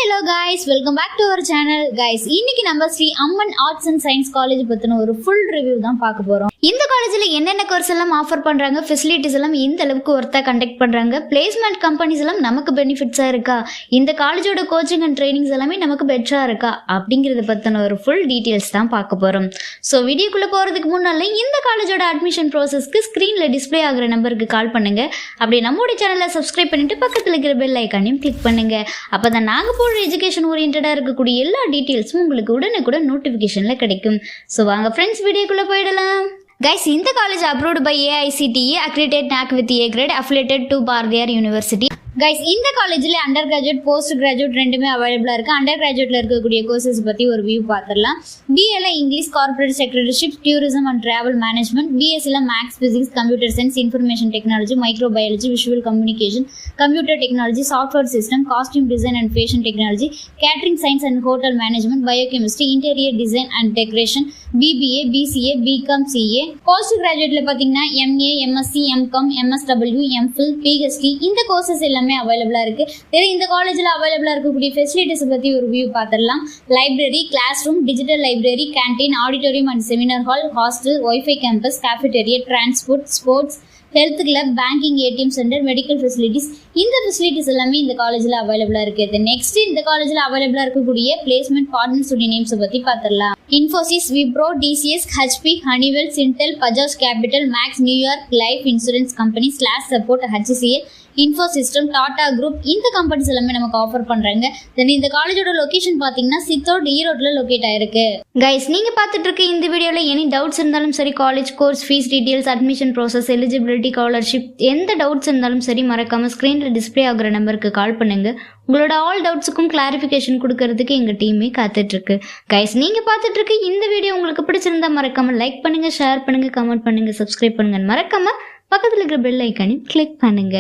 Hello guys, welcome back to our channel. Guys, இன்னைக்கு நம்ம Shri Amman arts and science college பத்தின ஒரு ஃபுல் ரிவ்யூ தான் பார்க்க போறோம். இந்த காலேஜ்ல என்னென்ன கோர்ஸ் எல்லாம் ஆஃபர் பண்றாங்க, ஃபெசிலிட்டிஸ் எல்லாம் எந்த அளவுக்கு ஒர்த்தா கண்டக்ட் பண்றாங்க, பிளேஸ்மெண்ட் கம்பெனிஸ் எல்லாம் நமக்கு பெனிஃபிட்ஸா இருக்கா, இந்த காலேஜோட கோச்சிங் அண்ட் ட்ரைனிங்ஸ் எல்லாமே நமக்கு பெட்டரா இருக்கா அப்படிங்கறத பத்தின ஒரு ஃபுல் டீடைல்ஸ் தான் பார்க்க போறோம். ஸோ வீடியோக்குள்ள போறதுக்கு முன்னால இந்த காலேஜோட அட்மிஷன் ப்ராசஸ்க்கு ஸ்கிரீன்ல டிஸ்பிளே ஆகிற நம்பருக்கு கால் பண்ணுங்க. அப்படியே நம்மளோட சேனலை சப்ஸ்கிரைப் பண்ணிட்டு பக்கத்துல இருக்கிற பெல் ஐக்கானையும் கிளிக் பண்ணுங்க. அப்பதான் நாங்க போடுற எஜுகேஷன் ஓரியன்டா இருக்கக்கூடிய எல்லா டீடைல்ஸும் உங்களுக்கு உடனுக்குடன் நோட்டிபிகேஷன்ல கிடைக்கும். ஸோ வாங்க ஃப்ரெண்ட்ஸ், வீடியோக்குள்ள போயிடலாம். கைஸ், இந்த college approved by AICTE, accredited NAC with A grade, affiliated to Bharathiar university. Guys, இந்த காலேஜில் அண்டர் கிராஜுவேட் போஸ்ட் கிராஜுவேட் ரெண்டுமே அவைலபிளாக இருக்குது. அண்டர் கிராஜுவேட்டில் இருக்கக்கூடிய கோர்சஸ் பற்றி ஒரு வியூ பார்த்துடலாம். பிஏல English, corporate secretaryship, tourism and travel management. பிஎஸ்சியில் maths, physics, computer science, information technology, microbiology, visual communication, computer technology, software system, costume design and fashion technology, catering science and hotel management, biochemistry, interior design and decoration, BBA, BCA, BCom, CA. Post கிராஜுவேட்டில் பார்த்தீங்கன்னா MA, MSc, MCom, MSW, MPhil, PhD இந்த courses எல்லாமே அவைலபிளா இருக்கு. இந்த காலேஜ்ல அவைலபிளா இருக்கக்கூடிய ஃபெசிலிட்டிஸ் பத்தி ஒரு வியூ பார்த்துடலாம். Library, class room, digital library, canteen, auditorium and seminar hall, hostel, wifi campus, cafeteria, transport, sports, health club, banking, ATM centre, medical facilities இந்த ஃபெசிலிட்டிஸ் எல்லாமே இந்த காலேஜில் அவைலபிளாக இருக்குது. நெக்ஸ்ட் இந்த காலேஜில் அவைலபிளாக இருக்கக்கூடிய பிளேஸ்மெண்ட் பார்ட்னர்ஸ் உடைய நேம்ஸை பற்றி பார்த்துடலாம். Infosys, Wipro, TCS, HP, Honeywell, Syntel, Bajaj capital, Max, New York life insurance company, slash support, HCL, info system, Tata group இந்த கம்பெனிஸ் எல்லாமே நமக்கு ஆஃபர் பண்றாங்க. தென் இந்த காலேஜோட லொகேஷன் பாத்தீங்கன்னா சித்தோட், ஈரோட்ல லொகேட் ஆயிருக்கு. கைஸ், நீங்க பார்த்துட்டு இருக்க இந்த வீடியோல எனி டவுட்ஸ் இருந்தாலும் சரி, college course fees details, admission process, eligibility, scholarship எந்த டவுட்ஸ் இருந்தாலும் சரி, மறக்காம ஸ்கிரீன்ல டிஸ்பிளே ஆகிற நம்பருக்கு கால் பண்ணுங்க. உங்களோட ஆல் டவுட்ஸுக்கும் கிளாரிஃபிகேஷன் கொடுக்கறதுக்கு எங்க டீமே காத்துட்டு இருக்கு. கைஸ், நீங்க பார்த்துட்டு இருக்க இந்த வீடியோ உங்களுக்கு பிடிச்சிருந்தா மறக்காம லைக் பண்ணுங்க, ஷேர் பண்ணுங்க, கமெண்ட் பண்ணுங்க, சப்ஸ்கிரைப் பண்ணுங்க, மறக்காம பக்கத்துல இருக்கிற பெல் ஐக்கானையும் கிளிக் பண்ணுங்க.